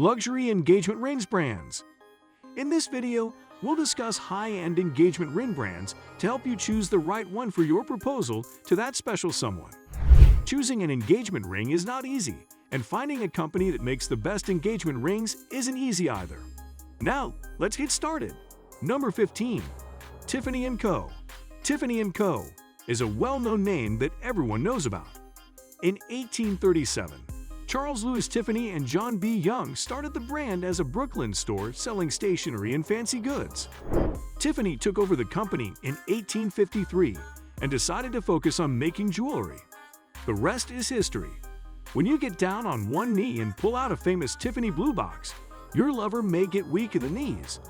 Luxury engagement rings brands. In this video, we'll discuss high-end engagement ring brands to help you choose the right one for your proposal to that special someone. Choosing an engagement ring is not easy, and finding a company that makes the best engagement rings isn't easy either. Now, let's get started. Number 15. Tiffany Co. Tiffany Co. is a well-known name that everyone knows about. In 1837, Charles Louis Tiffany and John B. Young started the brand as a Brooklyn store selling stationery and fancy goods. Tiffany took over the company in 1853 and decided to focus on making jewelry. The rest is history. When you get down on one knee and pull out a famous Tiffany blue box, your lover may get weak in the knees.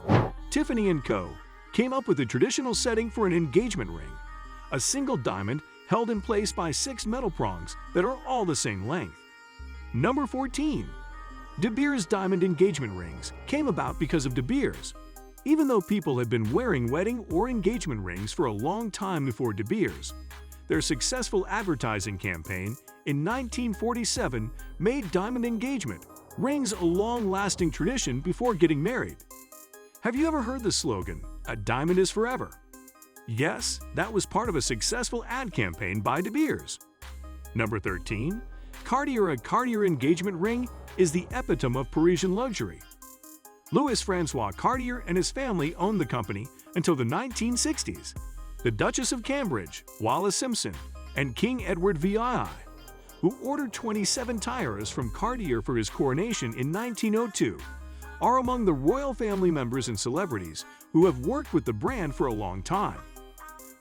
Tiffany Co. came up with the traditional setting for an engagement ring, a single diamond held in place by 6 metal prongs that are all the same length. Number 14. De Beers diamond engagement rings came about because of De Beers. Even though people had been wearing wedding or engagement rings for a long time before De Beers, their successful advertising campaign in 1947 made diamond engagement rings a long-lasting tradition before getting married. Have you ever heard the slogan, "A diamond is forever"? Yes, that was part of a successful ad campaign by De Beers. Number 13. A Cartier engagement ring is the epitome of Parisian luxury. Louis-François Cartier and his family owned the company until the 1960s. The Duchess of Cambridge, Wallis Simpson, and King Edward VII, who ordered 27 tiaras from Cartier for his coronation in 1902, are among the royal family members and celebrities who have worked with the brand for a long time.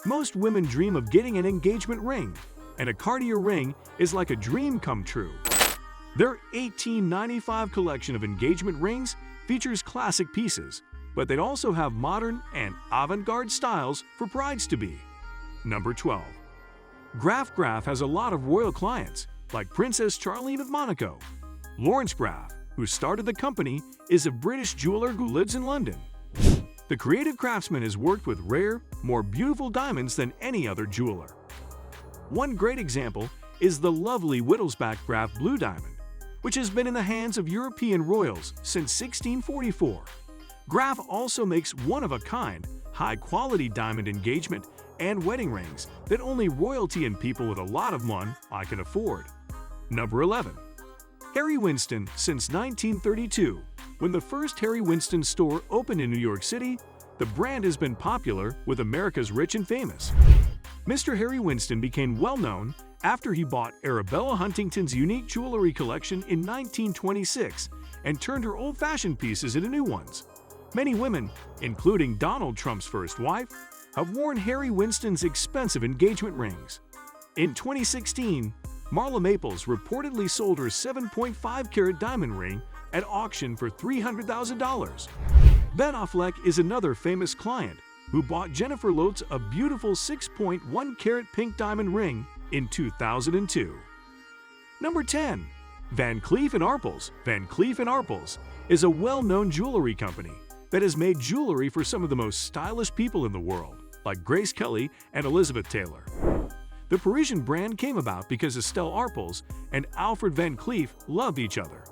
Most women dream of getting an engagement ring, and a Cartier ring is like a dream come true. Their 1895 collection of engagement rings features classic pieces, but they also have modern and avant-garde styles for brides-to-be. Number 12. Graff has a lot of royal clients, like Princess Charlene of Monaco. Lawrence Graff, who started the company, is a British jeweler who lives in London. The creative craftsman has worked with rare, more beautiful diamonds than any other jeweler. One great example is the lovely Wittelsbach Graff Blue Diamond, which has been in the hands of European royals since 1644. Graff also makes one-of-a-kind, high-quality diamond engagement and wedding rings that only royalty and people with a lot of money can afford. Number 11. Harry Winston. Since 1932, when the first Harry Winston store opened in New York City, the brand has been popular with America's rich and famous. Mr. Harry Winston became well-known after he bought Arabella Huntington's unique jewelry collection in 1926 and turned her old-fashioned pieces into new ones. Many women, including Donald Trump's first wife, have worn Harry Winston's expensive engagement rings. In 2016, Marla Maples reportedly sold her 7.5-carat diamond ring at auction for $300,000. Ben Affleck is another famous client who bought Jennifer Lopez a beautiful 6.1-carat pink diamond ring in 2002. Number 10. Van Cleef & Arpels. Van Cleef & Arpels is a well-known jewelry company that has made jewelry for some of the most stylish people in the world, like Grace Kelly and Elizabeth Taylor. The Parisian brand came about because Estelle Arpels and Alfred Van Cleef love each other.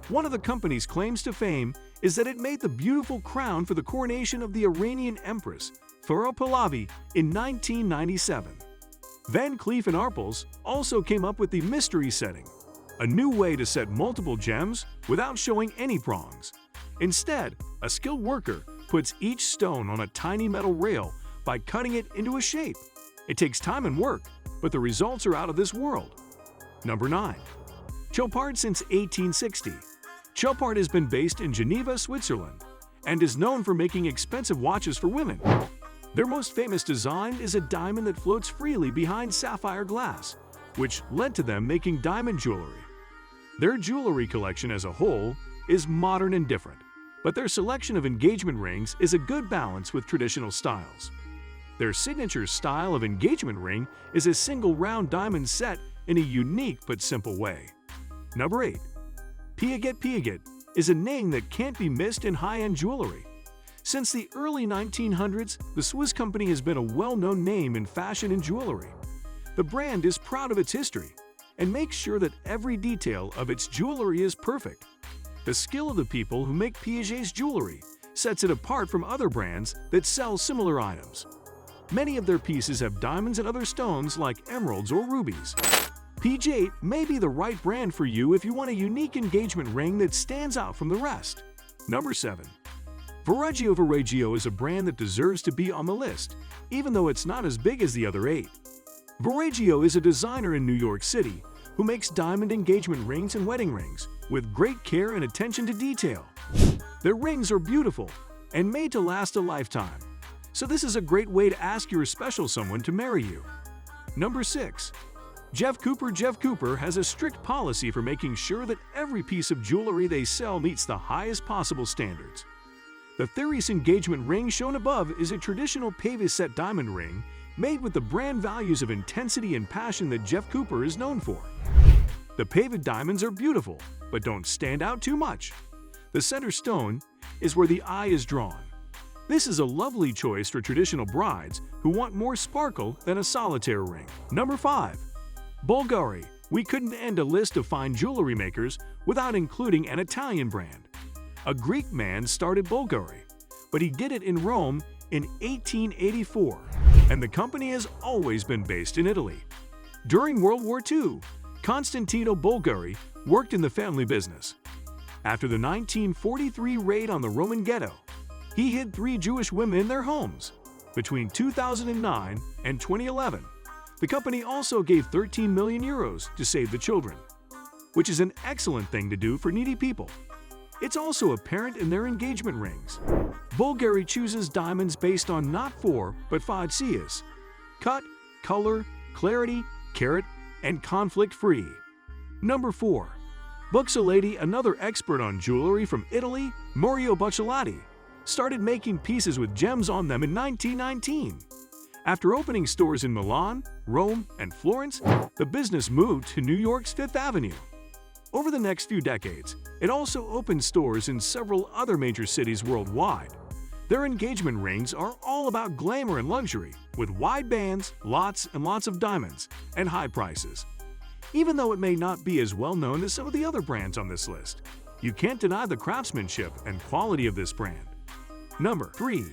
One of the company's claims to fame is that it made the beautiful crown for the coronation of the Iranian Empress, Farah Pahlavi, in 1997. Van Cleef & Arpels also came up with the mystery setting, a new way to set multiple gems without showing any prongs. Instead, a skilled worker puts each stone on a tiny metal rail by cutting it into a shape. It takes time and work, but the results are out of this world. Number 9. Chopard. Since 1860, Chopard has been based in Geneva, Switzerland, and is known for making expensive watches for women. Their most famous design is a diamond that floats freely behind sapphire glass, which led to them making diamond jewelry. Their jewelry collection as a whole is modern and different, but their selection of engagement rings is a good balance with traditional styles. Their signature style of engagement ring is a single round diamond set in a unique but simple way. Number 8. Piaget is a name that can't be missed in high-end jewelry. Since the early 1900s, the Swiss company has been a well-known name in fashion and jewelry. The brand is proud of its history and makes sure that every detail of its jewelry is perfect. The skill of the people who make Piaget's jewelry sets it apart from other brands that sell similar items. Many of their pieces have diamonds and other stones like emeralds or rubies. Piaget may be the right brand for you if you want a unique engagement ring that stands out from the rest. Number 7. Verragio is a brand that deserves to be on the list, even though it's not as big as the other 8. Verragio is a designer in New York City who makes diamond engagement rings and wedding rings with great care and attention to detail. Their rings are beautiful and made to last a lifetime, so this is a great way to ask your special someone to marry you. Number 6. Jeff Cooper has a strict policy for making sure that every piece of jewelry they sell meets the highest possible standards. The Theris engagement ring shown above is a traditional Pavis-set diamond ring made with the brand values of intensity and passion that Jeff Cooper is known for. The Pavis diamonds are beautiful, but don't stand out too much. The center stone is where the eye is drawn. This is a lovely choice for traditional brides who want more sparkle than a solitaire ring. Number 5. Bulgari. We couldn't end a list of fine jewelry makers without including an Italian brand. A Greek man started Bulgari, but he did it in Rome in 1884, and the company has always been based in Italy. During World War II, Constantino Bulgari worked in the family business. After the 1943 raid on the Roman ghetto, he hid 3 Jewish women in their homes. Between 2009 and 2011, the company also gave 13 million euros to save the children, which is an excellent thing to do for needy people. It's also apparent in their engagement rings. Bulgari chooses diamonds based on not 4 but 5 C's: cut, color, clarity, carat, and conflict-free. Number 4. Buccellati, another expert on jewelry from Italy, Mario Buccellati, started making pieces with gems on them in 1919. After opening stores in Milan, Rome, and Florence, the business moved to New York's Fifth Avenue. Over the next few decades, it also opened stores in several other major cities worldwide. Their engagement rings are all about glamour and luxury, with wide bands, lots and lots of diamonds, and high prices. Even though it may not be as well known as some of the other brands on this list, you can't deny the craftsmanship and quality of this brand. Number 3.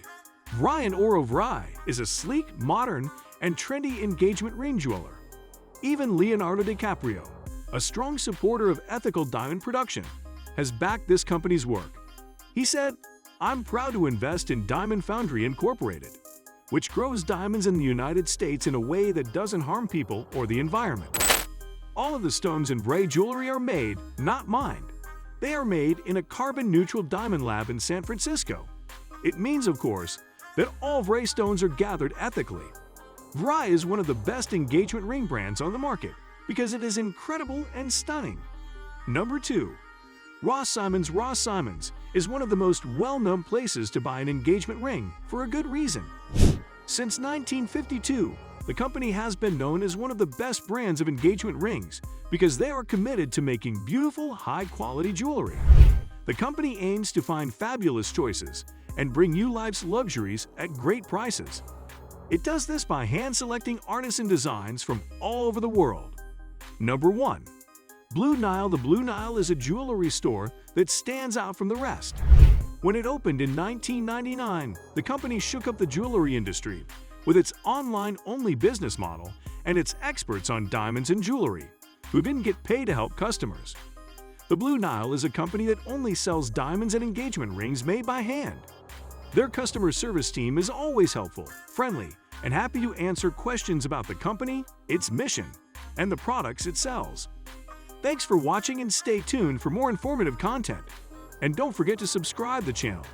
Brian Orovrai is a sleek, modern, and trendy engagement ring jeweler. Even Leonardo DiCaprio, a strong supporter of ethical diamond production, has backed this company's work. He said, "I'm proud to invest in Diamond Foundry Incorporated, which grows diamonds in the United States in a way that doesn't harm people or the environment. All of the stones in Bray jewelry are made, not mined. They are made in a carbon-neutral diamond lab in San Francisco. It means, of course, that all Bray stones are gathered ethically." Bray is one of the best engagement ring brands on the market because it is incredible and stunning. Number 2. Ross Simons is one of the most well-known places to buy an engagement ring for a good reason. Since 1952, the company has been known as one of the best brands of engagement rings because they are committed to making beautiful, high-quality jewelry. The company aims to find fabulous choices and bring you life's luxuries at great prices. It does this by hand-selecting artisan designs from all over the world. Number 1. Blue Nile. The Blue Nile is a jewelry store that stands out from the rest. When it opened in 1999, the company shook up the jewelry industry with its online-only business model and its experts on diamonds and jewelry, who didn't get paid to help customers. The Blue Nile is a company that only sells diamonds and engagement rings made by hand. Their customer service team is always helpful, friendly, and happy to answer questions about the company, its mission, and the products it sells. Thanks for watching and stay tuned for more informative content. And don't forget to subscribe to the channel